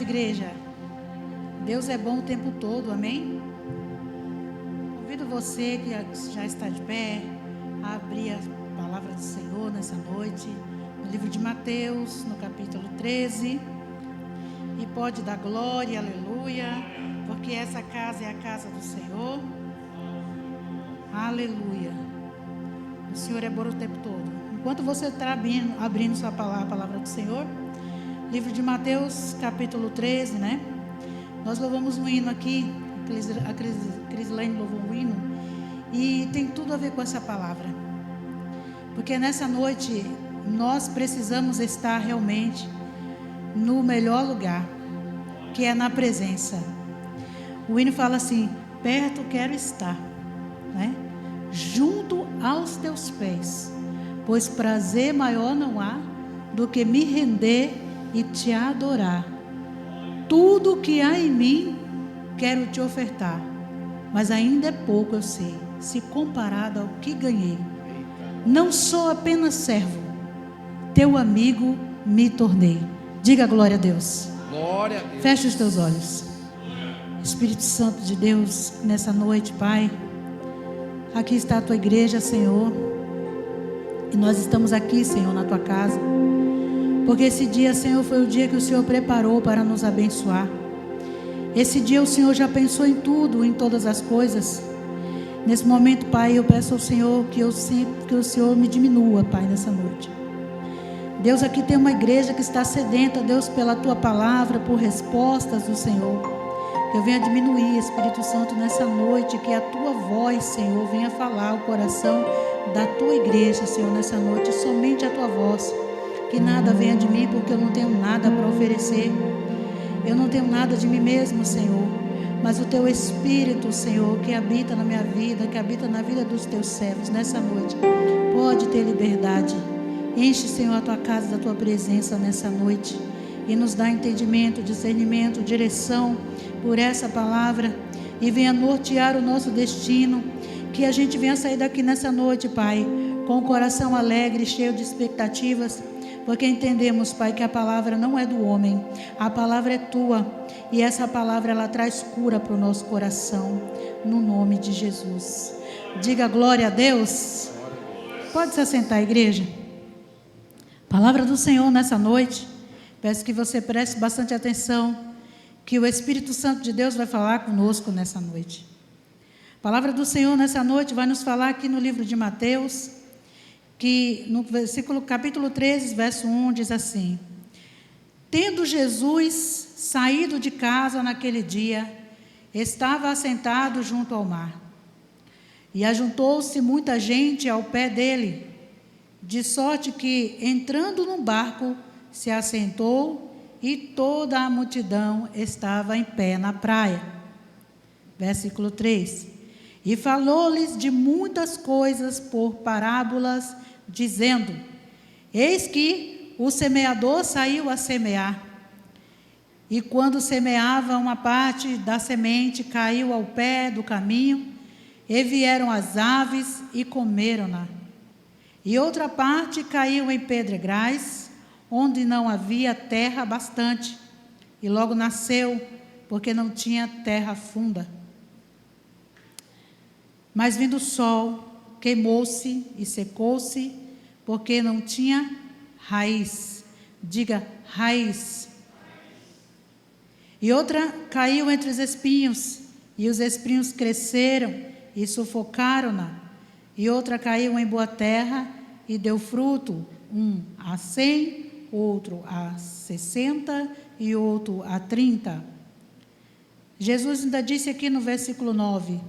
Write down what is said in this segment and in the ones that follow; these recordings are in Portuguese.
igreja. Deus é bom o tempo todo, amém? Convido você que já está de pé a abrir a palavra do Senhor nessa noite, no livro de Mateus, no capítulo 13. E pode dar glória, aleluia, porque essa casa é a casa do Senhor. Aleluia. O Senhor é bom o tempo todo. Enquanto você está abrindo sua palavra, a palavra do Senhor, livro de Mateus, capítulo 13, né? Nós louvamos um hino aqui, a Crislane louvou um hino, e tem tudo a ver com essa palavra. Porque nessa noite, nós precisamos estar realmente no melhor lugar, que é na presença. O hino fala assim: perto quero estar, né? Junto aos teus pés, pois prazer maior não há do que me render e te adorar. Tudo que há em mim quero te ofertar, mas ainda é pouco, eu sei, se comparado ao que ganhei. Não sou apenas servo, teu amigo me tornei. Diga glória a Deus. Glória a Deus. Feche os teus olhos. Espírito Santo de Deus, nessa noite, Pai, aqui está a tua igreja, Senhor, e nós estamos aqui, Senhor, na tua casa, porque esse dia, Senhor, foi o dia que o Senhor preparou para nos abençoar. Esse dia o Senhor já pensou em tudo, em todas as coisas. Nesse momento, Pai, eu peço ao Senhor que o Senhor me diminua, Pai, nessa noite. Deus, aqui tem uma igreja que está sedenta, Deus, pela tua palavra, por respostas do Senhor. Que eu venha diminuir, Espírito Santo, nessa noite, que a tua voz, Senhor, venha falar o coração da tua igreja, Senhor, nessa noite, somente a tua voz. Que nada venha de mim, porque eu não tenho nada para oferecer. Eu não tenho nada de mim mesmo, Senhor. Mas o teu Espírito, Senhor, que habita na minha vida, que habita na vida dos teus servos, nessa noite, pode ter liberdade. Enche, Senhor, a tua casa da tua presença nessa noite. E nos dá entendimento, discernimento, direção por essa palavra. E venha nortear o nosso destino. Que a gente venha sair daqui nessa noite, Pai, com o coração alegre, cheio de expectativas. Porque entendemos, Pai, que a palavra não é do homem, a palavra é tua, e essa palavra ela traz cura para o nosso coração, no nome de Jesus. Diga glória a Deus. Pode se assentar, igreja. Palavra do Senhor nessa noite, peço que você preste bastante atenção, que o Espírito Santo de Deus vai falar conosco nessa noite. Palavra do Senhor nessa noite vai nos falar aqui no livro de Mateus, que no capítulo 13, verso 1, diz assim: tendo Jesus saído de casa naquele dia, estava assentado junto ao mar, e ajuntou-se muita gente ao pé dele, de sorte que, entrando num barco, se assentou, e toda a multidão estava em pé na praia. Versículo 3: e falou-lhes de muitas coisas por parábolas, dizendo: eis que o semeador saiu a semear. E quando semeava, uma parte da semente caiu ao pé do caminho, e vieram as aves e comeram-na. E outra parte caiu em pedregais, onde não havia terra bastante, e logo nasceu, porque não tinha terra funda. Mas vindo o sol, queimou-se e secou-se, porque não tinha raiz. Diga, raiz. E outra caiu entre os espinhos, e os espinhos cresceram e sufocaram-na. E outra caiu em boa terra e deu fruto, um a 100, outro a 60 e outro a 30. Jesus ainda disse aqui no versículo 9: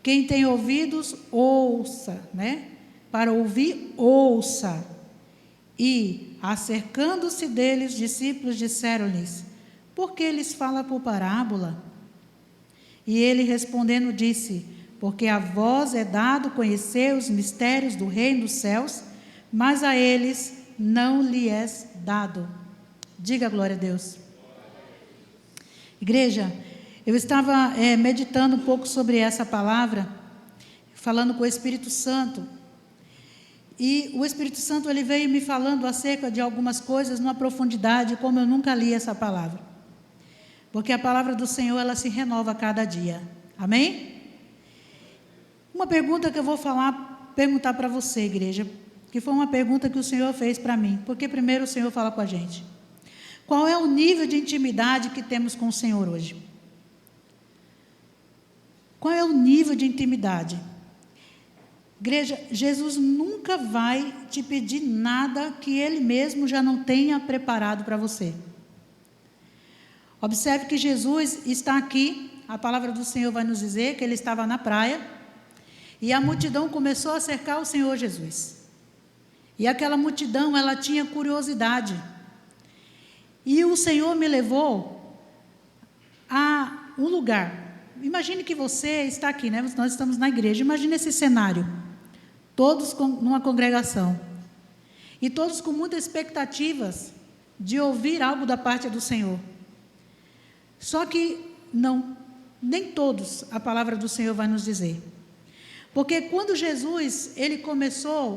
quem tem ouvidos, ouça, né? Para ouvir, ouça. E, acercando-se deles, discípulos disseram-lhes: por que lhes fala por parábola? E ele respondendo disse: porque a vós é dado conhecer os mistérios do reino dos céus, mas a eles não lhe é dado. Diga glória a Deus. Igreja, eu estava meditando um pouco sobre essa palavra, falando com o Espírito Santo. E o Espírito Santo ele veio me falando acerca de algumas coisas numa profundidade como eu nunca li essa palavra. porque a palavra do Senhor, ela se renova a cada dia. Amém? Uma pergunta que eu vou perguntar para você, igreja, que foi uma pergunta que o Senhor fez para mim, porque primeiro o Senhor fala com a gente. Qual é o nível de intimidade que temos com o Senhor hoje? Qual é o nível de intimidade? Igreja, Jesus nunca vai te pedir nada que Ele mesmo já não tenha preparado para você. Observe que Jesus está aqui, a palavra do Senhor vai nos dizer que Ele estava na praia, e a multidão começou a cercar o Senhor Jesus. E aquela multidão, ela tinha curiosidade. E o Senhor me levou a um lugar. Imagine que você está aqui, né? Nós estamos na igreja. Imagine esse cenário. Todos numa congregação. E todos com muitas expectativas de ouvir algo da parte do Senhor. Só que não, nem todos a palavra do Senhor vai nos dizer. Porque quando Jesus,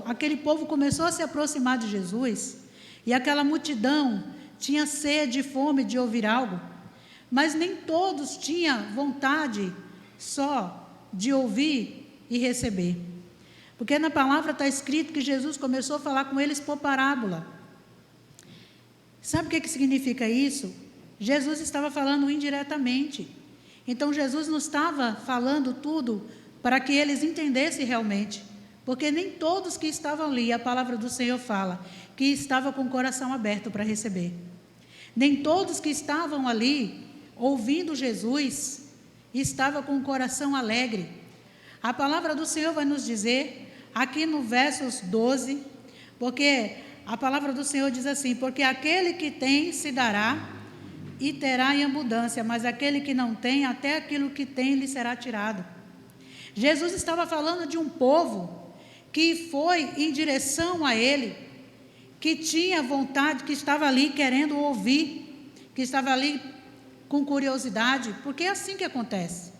aquele povo começou a se aproximar de Jesus, e aquela multidão tinha sede e fome de ouvir algo, mas nem todos tinham vontade só de ouvir e receber. Porque na palavra está escrito que Jesus começou a falar com eles por parábola. Sabe o que significa isso? Jesus estava falando indiretamente. Então Jesus não estava falando tudo para que eles entendessem realmente. Porque nem todos que estavam ali, a palavra do Senhor fala, que estavam com o coração aberto para receber. Nem todos que estavam ali, ouvindo Jesus, estavam com o coração alegre. A palavra do Senhor vai nos dizer, aqui no versos 12, porque a palavra do Senhor diz assim, porque aquele que tem se dará e terá em abundância, mas aquele que não tem, até aquilo que tem lhe será tirado. Jesus estava falando de um povo que foi em direção a Ele, que tinha vontade, que estava ali querendo ouvir, que estava ali com curiosidade, porque é assim que acontece.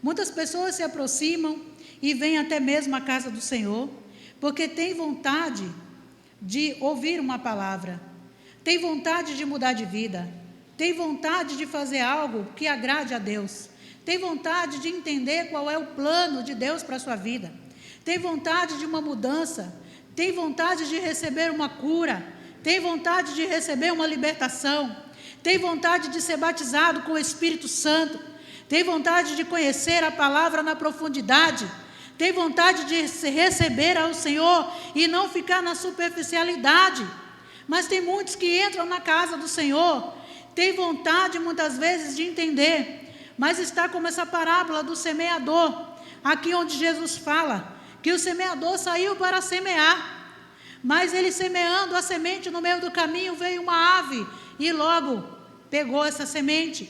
Muitas pessoas se aproximam e vêm até mesmo à casa do Senhor, porque tem vontade de ouvir uma palavra, tem vontade de mudar de vida, tem vontade de fazer algo que agrade a Deus, tem vontade de entender qual é o plano de Deus para a sua vida, tem vontade de uma mudança, tem vontade de receber uma cura, tem vontade de receber uma libertação, tem vontade de ser batizado com o Espírito Santo, tem vontade de conhecer a palavra na profundidade, tem vontade de receber ao Senhor e não ficar na superficialidade. Mas tem muitos que entram na casa do Senhor, tem vontade muitas vezes de entender, mas está como essa parábola do semeador, aqui onde Jesus fala que o semeador saiu para semear, mas ele semeando a semente no meio do caminho, veio uma ave e logo pegou essa semente.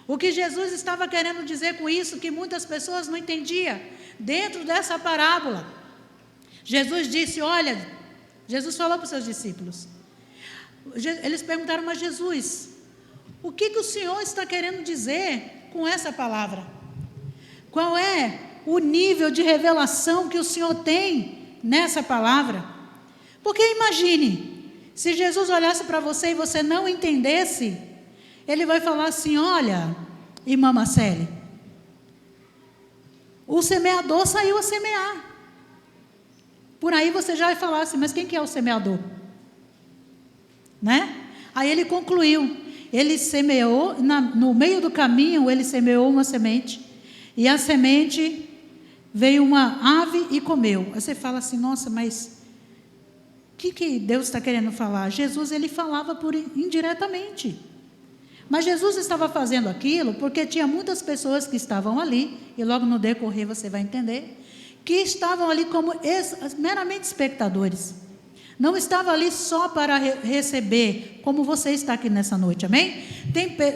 O que Jesus estava querendo dizer com isso, que muitas pessoas não entendiam, dentro dessa parábola, Jesus disse, olha, Jesus falou para os seus discípulos, eles perguntaram, mas Jesus, o que o Senhor está querendo dizer com essa palavra? Qual é o nível de revelação que o Senhor tem nessa palavra? Porque imagine, se Jesus olhasse para você e você não entendesse, Ele vai falar assim, olha, irmã Marcele, o semeador saiu a semear. Por aí você já vai falar assim, mas quem que é o semeador? Né? Aí ele concluiu, ele semeou, no meio do caminho ele semeou uma semente, e a semente veio uma ave e comeu. Aí você fala assim, nossa, mas o que Deus está querendo falar? Jesus, ele falava indiretamente. Mas Jesus estava fazendo aquilo porque tinha muitas pessoas que estavam ali, e logo no decorrer você vai entender, que estavam ali como meramente espectadores. Não estava ali só para receber, como você está aqui nessa noite, amém?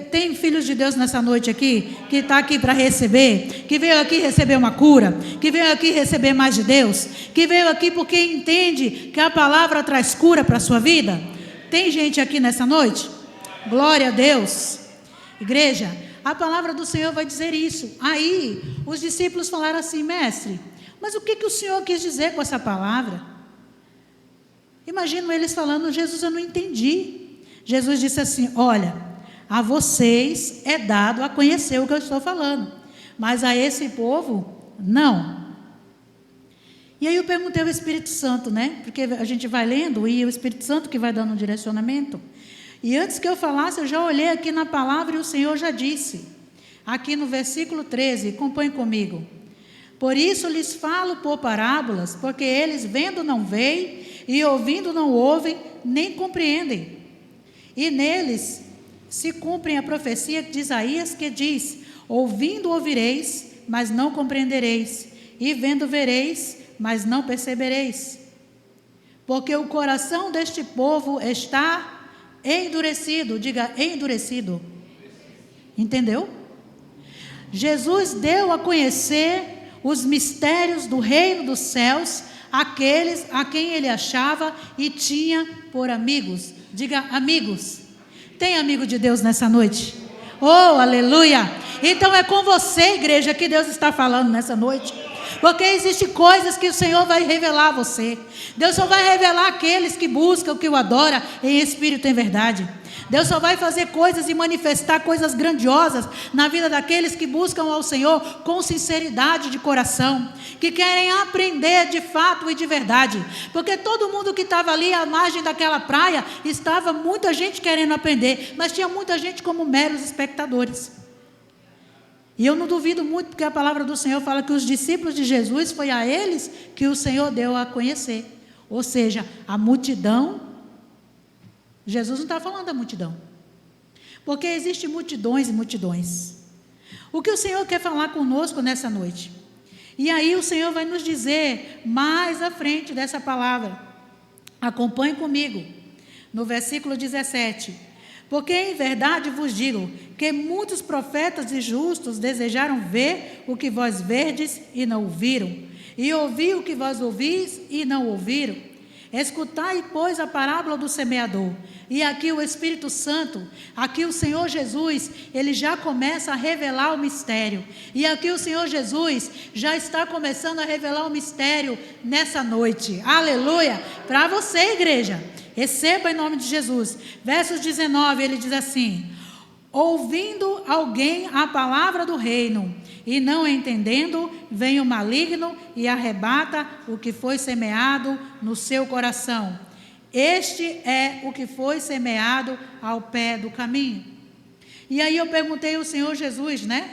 Tem filhos de Deus nessa noite aqui, que está aqui para receber, que veio aqui receber uma cura, que veio aqui receber mais de Deus, que veio aqui porque entende que a palavra traz cura para a sua vida? Tem gente aqui nessa noite? Glória a Deus. Igreja, a palavra do Senhor vai dizer isso. Aí, os discípulos falaram assim, mestre, mas o que o Senhor quis dizer com essa palavra? Imagino eles falando, Jesus, eu não entendi. Jesus disse assim, olha, a vocês é dado a conhecer o que eu estou falando, mas a esse povo, não. E aí eu perguntei ao Espírito Santo, né? Porque a gente vai lendo e o Espírito Santo que vai dando um direcionamento. E antes que eu falasse, eu já olhei aqui na palavra e o Senhor já disse, aqui no versículo 13, acompanhe comigo. Por isso lhes falo por parábolas, porque eles vendo não veem, e ouvindo não ouvem, nem compreendem. E neles se cumpre a profecia de Isaías que diz, ouvindo ouvireis, mas não compreendereis, e vendo vereis, mas não percebereis. Porque o coração deste povo está endurecido, diga endurecido. Entendeu? Jesus deu a conhecer os mistérios do reino dos céus, aqueles a quem ele achava e tinha por amigos. Diga amigos. Tem amigo de Deus nessa noite? Oh, aleluia! Então é com você, igreja, que Deus está falando nessa noite. Porque existem coisas que o Senhor vai revelar a você. Deus só vai revelar aqueles que buscam, que o adoram em espírito e em verdade. Deus só vai fazer coisas e manifestar coisas grandiosas na vida daqueles que buscam ao Senhor com sinceridade de coração, que querem aprender de fato e de verdade. Porque todo mundo que estava ali à margem daquela praia, estava muita gente querendo aprender, mas tinha muita gente como meros espectadores. E eu não duvido muito, porque a palavra do Senhor fala que os discípulos de Jesus, foi a eles que o Senhor deu a conhecer. Ou seja, a multidão, Jesus não está falando da multidão. Porque existem multidões e multidões. O que o Senhor quer falar conosco nessa noite? E aí o Senhor vai nos dizer, mais à frente dessa palavra, acompanhe comigo, no versículo 17. Porque em verdade vos digo que muitos profetas e justos desejaram ver o que vós verdes e não ouviram, e ouvir o que vós ouvis e não ouviram. Escutai, pois, a parábola do semeador. E aqui o Espírito Santo, aqui o Senhor Jesus, ele já começa a revelar o mistério. E aqui o Senhor Jesus já está começando a revelar o mistério nessa noite. Aleluia! Para você, igreja. Receba em nome de Jesus. Versos 19, ele diz assim: ouvindo alguém a palavra do reino, e não entendendo, vem o maligno e arrebata o que foi semeado no seu coração. Este é o que foi semeado ao pé do caminho. E aí eu perguntei ao Senhor Jesus, né?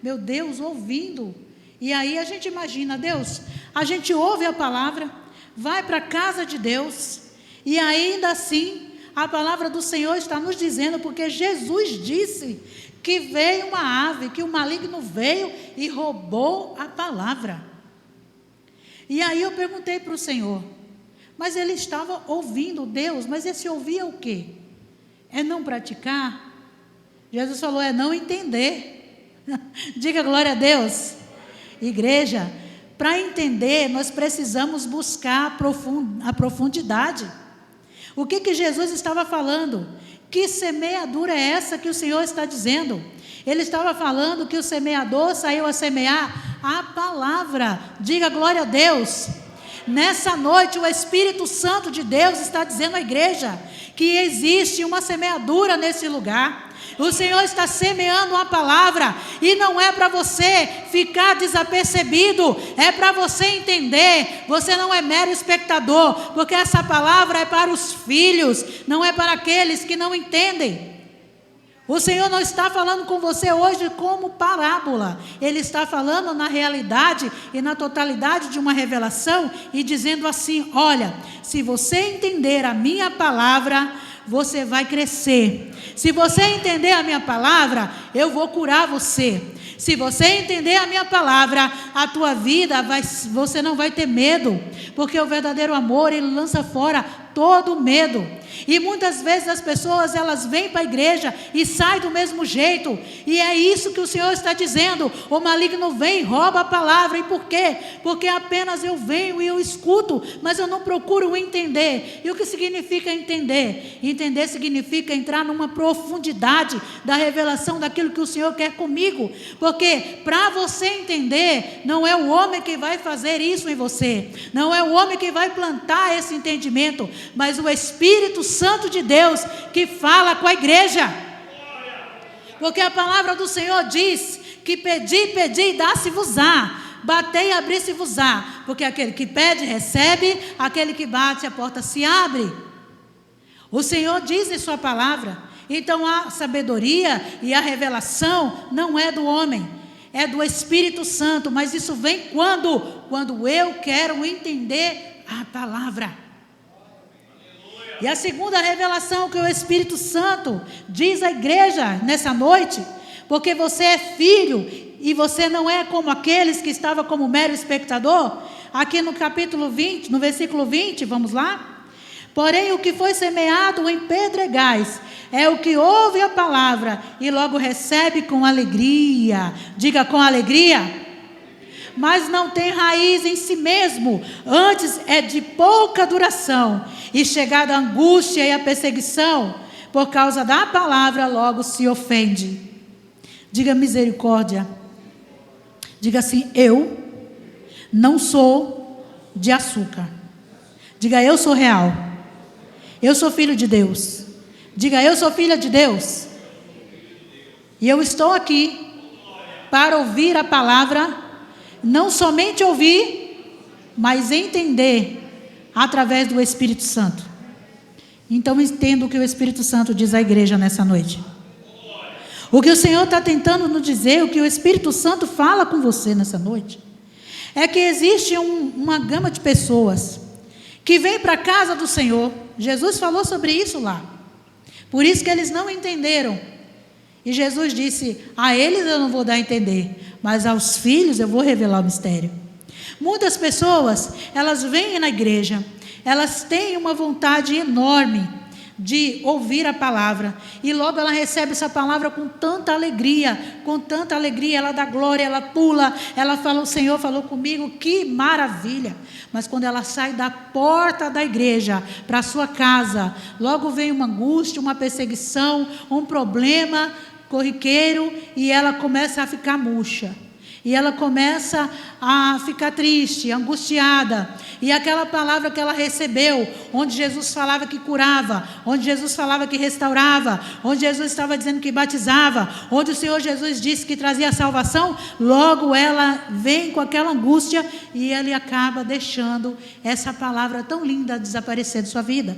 Meu Deus, ouvindo. E aí a gente imagina, Deus, a gente ouve a palavra, vai para a casa de Deus, e ainda assim, a palavra do Senhor está nos dizendo, porque Jesus disse que veio uma ave, que o maligno veio e roubou a palavra. E aí eu perguntei para o Senhor, mas ele estava ouvindo Deus, mas esse ouvir é o quê? É não praticar? Jesus falou, é não entender. Diga glória a Deus. Igreja, para entender, nós precisamos buscar a profundidade. O que Jesus estava falando? Que semeadura é essa que o Senhor está dizendo? Ele estava falando que o semeador saiu a semear a palavra. Diga glória a Deus. Nessa noite o Espírito Santo de Deus está dizendo à igreja que existe uma semeadura nesse lugar. O Senhor está semeando uma palavra, e não é para você ficar desapercebido, é para você entender. Você não é mero espectador, porque essa palavra é para os filhos, não é para aqueles que não entendem. O Senhor não está falando com você hoje como parábola, Ele está falando na realidade e na totalidade de uma revelação, e dizendo assim: olha, se você entender a minha palavra, você vai crescer. Se você entender a minha palavra, eu vou curar você. Se você entender a minha palavra, a tua vida você não vai ter medo, porque o verdadeiro amor, ele lança fora todo medo. E muitas vezes as pessoas, elas vêm para a igreja e saem do mesmo jeito, e é isso que o Senhor está dizendo: o maligno vem e rouba a palavra. E por quê? Porque apenas eu venho e eu escuto, mas eu não procuro entender. E o que significa entender? Entender significa entrar numa profundidade da revelação daquilo que o Senhor quer comigo, porque para você entender, não é o homem que vai fazer isso em você, não é o homem que vai plantar esse entendimento, mas o Espírito Santo de Deus que fala com a igreja. Porque a palavra do Senhor diz que pedi, pedi e dá-se-vos-á. Batei e abri-se-vos-á. Porque aquele que pede, recebe. Aquele que bate, a porta se abre. O Senhor diz em sua palavra. Então a sabedoria e a revelação não é do homem, é do Espírito Santo. Mas isso vem quando? Quando eu quero entender a palavra. E a segunda revelação que o Espírito Santo diz à igreja nessa noite, porque você é filho e você não é como aqueles que estavam como mero espectador. Aqui no capítulo 20, no versículo 20, vamos lá? Porém, o que foi semeado em pedregais é o que ouve a palavra e logo recebe com alegria. Diga, com alegria. Mas não tem raiz em si mesmo, antes é de pouca duração, e chegada a angústia e a perseguição, por causa da palavra, logo se ofende. Diga misericórdia. Diga assim, eu não sou de açúcar. Diga, eu sou real. Eu sou filho de Deus. Diga, eu sou filha de Deus. E eu estou aqui para ouvir a palavra. Não somente ouvir, mas entender através do Espírito Santo. Então entenda o que o Espírito Santo diz à igreja nessa noite. O que o Senhor está tentando nos dizer, o que o Espírito Santo fala com você nessa noite, é que existe uma gama de pessoas que vêm para a casa do Senhor. Jesus falou sobre isso lá. Por isso que eles não entenderam. E Jesus disse, a eles eu não vou dar a entender, mas aos filhos eu vou revelar o mistério. Muitas pessoas, elas vêm na igreja, elas têm uma vontade enorme de ouvir a palavra, e logo ela recebe essa palavra com tanta alegria, ela dá glória, ela pula, ela fala, o Senhor falou comigo, que maravilha. Mas quando ela sai da porta da igreja para a sua casa, logo vem uma angústia, uma perseguição, um problema corriqueiro, e ela começa a ficar murcha, e ela começa a ficar triste, angustiada, e aquela palavra que ela recebeu, onde Jesus falava que curava, onde Jesus falava que restaurava, onde Jesus estava dizendo que batizava, onde o Senhor Jesus disse que trazia salvação, logo ela vem com aquela angústia, e ele acaba deixando essa palavra tão linda desaparecer de sua vida.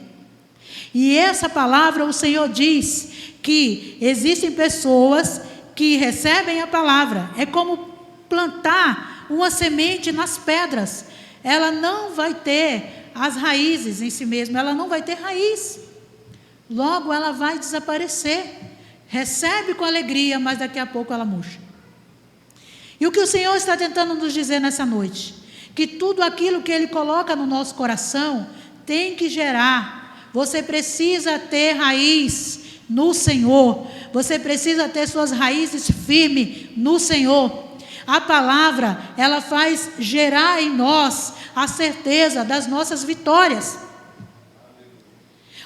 E essa palavra, o Senhor diz que existem pessoas que recebem a palavra, é como plantar uma semente nas pedras, ela não vai ter as raízes em si mesma, ela não vai ter raiz, logo ela vai desaparecer, recebe com alegria, mas daqui a pouco ela murcha. E o que o Senhor está tentando nos dizer nessa noite, que tudo aquilo que Ele coloca no nosso coração, tem que gerar, você precisa ter raiz no Senhor, você precisa ter suas raízes firmes no Senhor. A palavra, ela faz gerar em nós a certeza das nossas vitórias.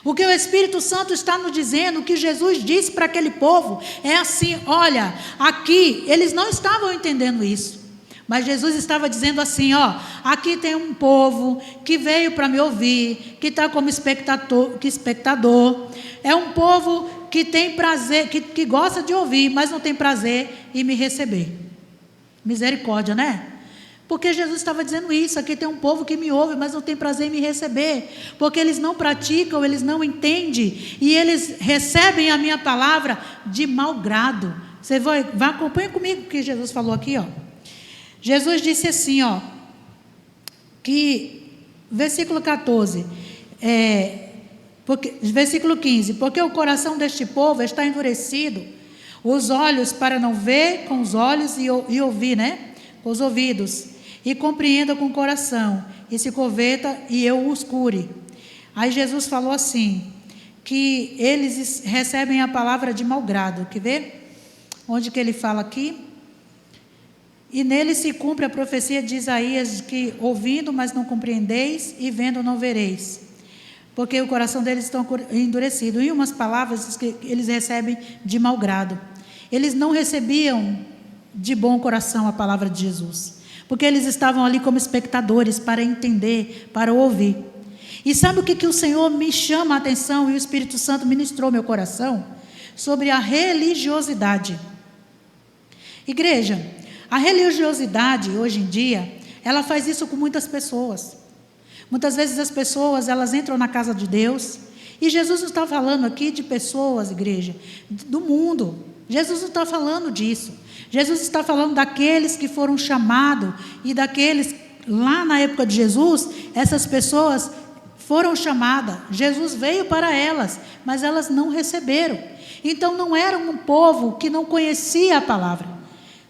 O que o Espírito Santo está nos dizendo, o que Jesus disse para aquele povo, é assim, olha, aqui, eles não estavam entendendo isso, mas Jesus estava dizendo assim, ó, aqui tem um povo que veio para me ouvir, que está como espectador, é um povo que tem prazer, que gosta de ouvir, mas não tem prazer em me receber. Misericórdia, né? Porque Jesus estava dizendo isso, aqui tem um povo que me ouve, mas não tem prazer em me receber, porque eles não praticam, eles não entendem, e eles recebem a minha palavra de mau grado. Você vai acompanha comigo o que Jesus falou aqui, ó. Jesus disse assim, ó, que, versículo 14, versículo 15, porque o coração deste povo está endurecido, os olhos para não ver com os olhos e ouvir, né? Com os ouvidos, e compreenda com o coração, e se converta e eu os cure. Aí Jesus falou assim, que eles recebem a palavra de mau grado. Quer ver? Onde que ele fala aqui? E nele se cumpre a profecia de Isaías, que ouvindo, mas não compreendeis, e vendo, não vereis. Porque o coração deles está endurecido. E umas palavras que eles recebem de mau grado. Eles não recebiam de bom coração a palavra de Jesus, porque eles estavam ali como espectadores para entender, para ouvir. E sabe o que o Senhor me chama a atenção, e o Espírito Santo ministrou meu coração? sobre a religiosidade. Igreja, a religiosidade hoje em dia, ela faz isso com muitas pessoas. Muitas vezes as pessoas, elas entram na casa de Deus, e Jesus não está falando aqui de pessoas, igreja, do mundo. Jesus não está falando disso. Jesus está falando daqueles que foram chamados, e daqueles, lá na época de Jesus, essas pessoas foram chamadas. Jesus veio para elas, mas elas não receberam. Então não era um povo que não conhecia a palavra.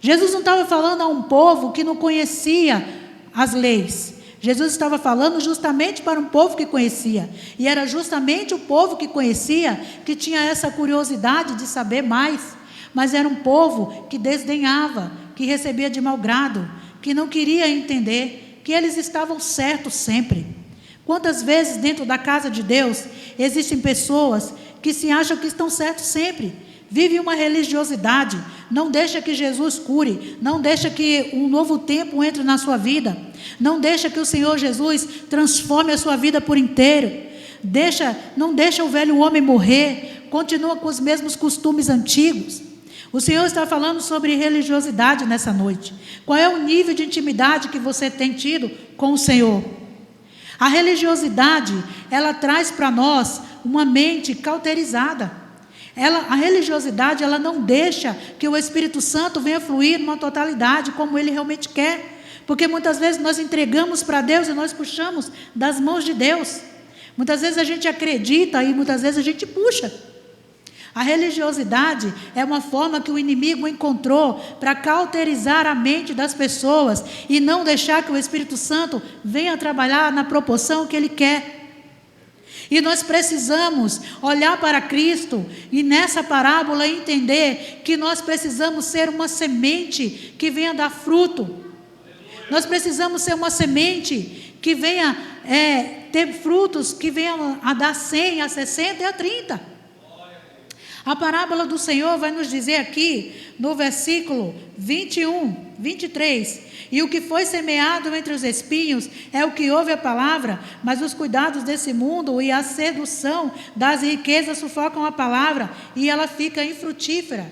Jesus não estava falando a um povo que não conhecia as leis. Jesus estava falando justamente para um povo que conhecia. E era justamente o povo que conhecia que tinha essa curiosidade de saber mais. Mas era um povo que desdenhava, que recebia de mau grado, que não queria entender que eles estavam certos sempre. Quantas vezes dentro da casa de Deus existem pessoas que se acham que estão certos sempre, vivem uma religiosidade, não deixa que Jesus cure, não deixa que um novo tempo entre na sua vida, não deixa que o Senhor Jesus transforme a sua vida por inteiro, não deixa o velho homem morrer, continua com os mesmos costumes antigos. O Senhor está falando sobre religiosidade nessa noite. Qual é o nível de intimidade que você tem tido com o Senhor? A religiosidade, ela traz para nós uma mente cauterizada. A religiosidade, ela não deixa que o Espírito Santo venha fluir numa totalidade como Ele realmente quer. Porque muitas vezes nós entregamos para Deus e nós puxamos das mãos de Deus. Muitas vezes a gente acredita e muitas vezes a gente puxa. A religiosidade é uma forma que o inimigo encontrou para cauterizar a mente das pessoas e não deixar que o Espírito Santo venha trabalhar na proporção que Ele quer. E nós precisamos olhar para Cristo e nessa parábola entender que nós precisamos ser uma semente que venha dar fruto. Nós precisamos ser uma semente que venha ter frutos, que venham a dar 100, a 60 e a 30. A parábola do Senhor vai nos dizer aqui, no versículo 21, 23, e o que foi semeado entre os espinhos é o que ouve a palavra, mas os cuidados desse mundo e a sedução das riquezas sufocam a palavra e ela fica infrutífera.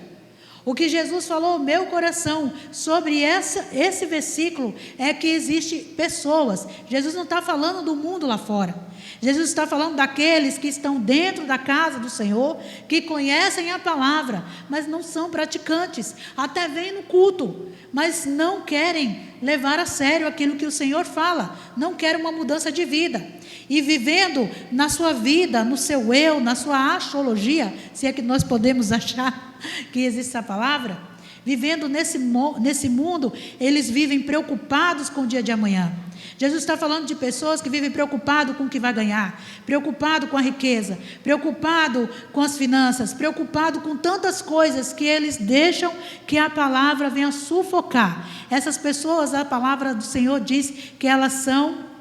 O que Jesus falou ao meu coração sobre esse versículo é que existem pessoas. Jesus não está falando do mundo lá fora. Jesus está falando daqueles que estão dentro da casa do Senhor, que conhecem a palavra, mas não são praticantes. Até vêm no culto, mas não querem levar a sério aquilo que o Senhor fala. Não querem uma mudança de vida. E vivendo na sua vida, no seu eu, na sua axiologia, se é que nós podemos achar que existe essa palavra, vivendo nesse mundo, eles vivem preocupados com o dia de amanhã. Jesus está falando de pessoas que vivem preocupados com o que vai ganhar, preocupado com a riqueza, preocupado com as finanças, preocupado com tantas coisas que eles deixam que a palavra venha sufocar. Essas pessoas, a palavra do Senhor diz que elas são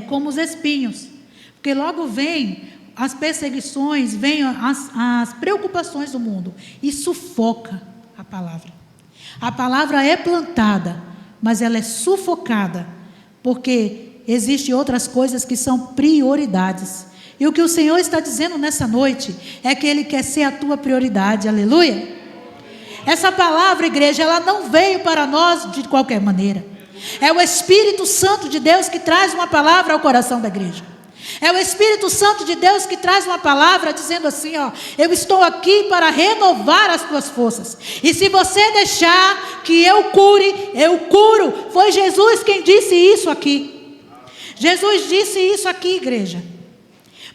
como os espinhos, porque logo vem as perseguições, vêm as preocupações do mundo e sufoca a palavra. A palavra é plantada, mas ela é sufocada, porque existem outras coisas que são prioridades. E o que o Senhor está dizendo nessa noite é que Ele quer ser a tua prioridade, aleluia. Essa palavra, igreja, ela não veio para nós de qualquer maneira. É o Espírito Santo de Deus que traz uma palavra ao coração da igreja. É o Espírito Santo de Deus que traz uma palavra dizendo assim, eu estou aqui para renovar as tuas forças. E se você deixar que eu cure, eu curo. Foi Jesus quem disse isso aqui. Jesus disse isso aqui, igreja.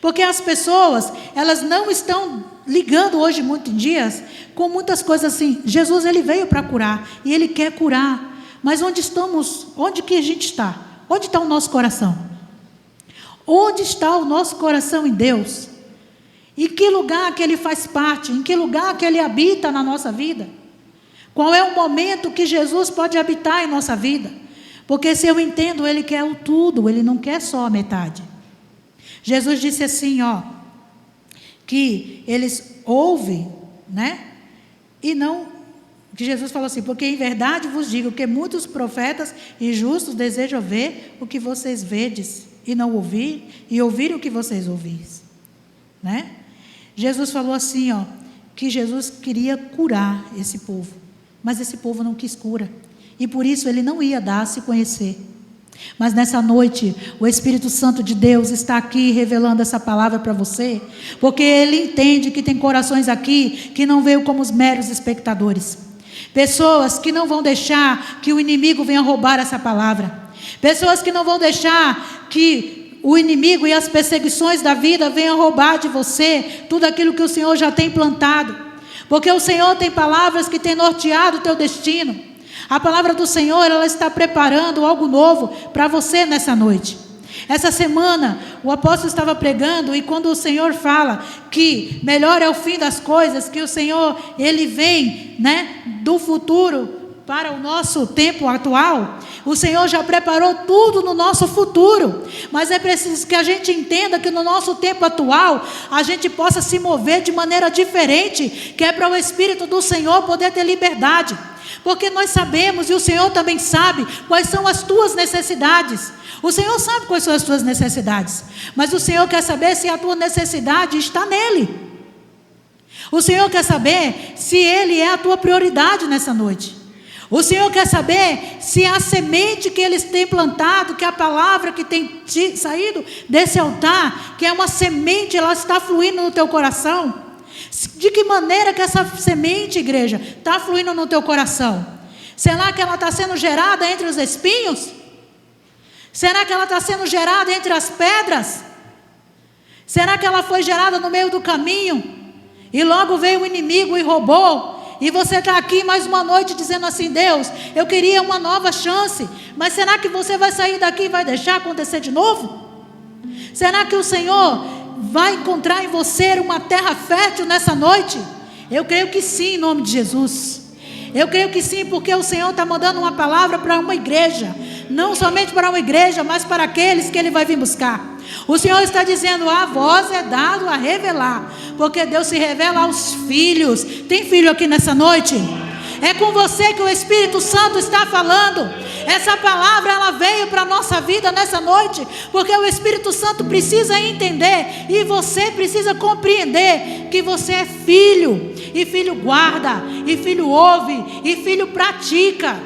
Porque as pessoas, elas não estão ligando hoje, muitos dias, com muitas coisas assim. Jesus, Ele veio para curar e Ele quer curar. Mas onde estamos? Onde que a gente está? Onde está o nosso coração? Onde está o nosso coração em Deus? Em que lugar que Ele faz parte? Em que lugar que Ele habita na nossa vida? Qual é o momento que Jesus pode habitar em nossa vida? Porque se eu entendo, Ele quer o tudo, Ele não quer só a metade. Jesus disse assim, que eles ouvem, e não... Que Jesus falou assim, porque em verdade vos digo que muitos profetas e justos desejam ver o que vocês vedes e não ouvir, e ouvir o que vocês ouvis. Jesus falou assim, que Jesus queria curar esse povo, mas esse povo não quis cura, e por isso ele não ia dar a se conhecer. Mas nessa noite, o Espírito Santo de Deus está aqui revelando essa palavra para você, porque Ele entende que tem corações aqui que não veio como os meros espectadores, pessoas que não vão deixar que o inimigo venha roubar essa palavra, pessoas que não vão deixar que o inimigo e as perseguições da vida venham roubar de você tudo aquilo que o Senhor já tem plantado, porque o Senhor tem palavras que têm norteado o teu destino. A palavra do Senhor, ela está preparando algo novo para você nessa noite. Essa semana, o apóstolo estava pregando, e quando o Senhor fala que melhor é o fim das coisas, que o Senhor, Ele vem, do futuro para o nosso tempo atual, o Senhor já preparou tudo no nosso futuro, mas é preciso que a gente entenda que no nosso tempo atual, a gente possa se mover de maneira diferente, que é para o Espírito do Senhor poder ter liberdade. Porque nós sabemos, e o Senhor também sabe, quais são as tuas necessidades. O Senhor sabe quais são as tuas necessidades, mas o Senhor quer saber se a tua necessidade está nele. O Senhor quer saber se Ele é a tua prioridade nessa noite. O Senhor quer saber se a semente que Ele tem plantado, que a palavra que tem saído desse altar, que é uma semente, ela está fluindo no teu coração. De que maneira que essa semente, igreja, está fluindo no teu coração? Será que ela está sendo gerada entre os espinhos? Será que ela está sendo gerada entre as pedras? Será que ela foi gerada no meio do caminho? E logo veio o inimigo e roubou? E você está aqui mais uma noite dizendo assim: Deus, eu queria uma nova chance, mas será que você vai sair daqui e vai deixar acontecer de novo? Será que o Senhor vai encontrar em você uma terra fértil nessa noite? Eu creio que sim, em nome de Jesus. Eu creio que sim, porque o Senhor está mandando uma palavra para uma igreja, não somente para uma igreja, mas para aqueles que Ele vai vir buscar. O Senhor está dizendo: a voz é dado a revelar, porque Deus se revela aos filhos. Tem filho aqui nessa noite? É com você que o Espírito Santo está falando. Essa palavra, ela veio para a nossa vida nessa noite, porque o Espírito Santo precisa entender, e você precisa compreender, que você é filho, e filho guarda, e filho ouve, e filho pratica.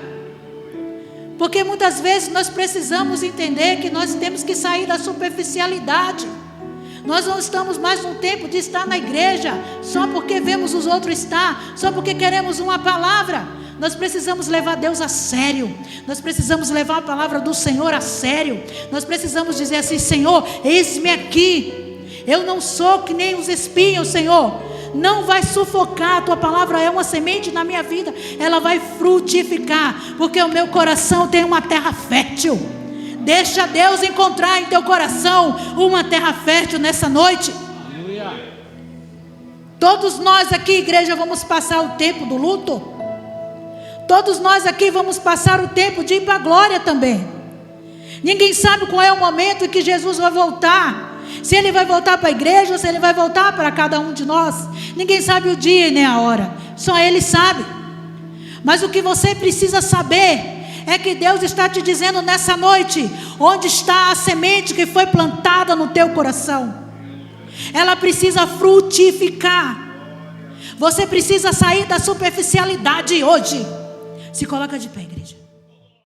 Porque muitas vezes nós precisamos entender que nós temos que sair da superficialidade. Nós não estamos mais no tempo de estar na igreja só porque vemos os outros estar, só porque queremos uma palavra. Nós precisamos levar Deus a sério. Nós precisamos levar a palavra do Senhor a sério. Nós precisamos dizer assim: Senhor, eis-me aqui. Eu não sou que nem os espinhos, Senhor. Não vai sufocar. A tua palavra é uma semente na minha vida. Ela vai frutificar, porque o meu coração tem uma terra fértil. Deixa Deus encontrar em teu coração uma terra fértil nessa noite. Aleluia. Todos nós aqui, igreja, vamos passar o tempo do luto. Todos nós aqui vamos passar o tempo de ir para a glória também. Ninguém sabe qual é o momento em que Jesus vai voltar. Se Ele vai voltar para a igreja ou se Ele vai voltar para cada um de nós. Ninguém sabe o dia e nem a hora. Só Ele sabe. Mas o que você precisa saber é que Deus está te dizendo nessa noite: onde está a semente que foi plantada no teu coração? Ela precisa frutificar. Você precisa sair da superficialidade hoje. Se coloca de pé, igreja.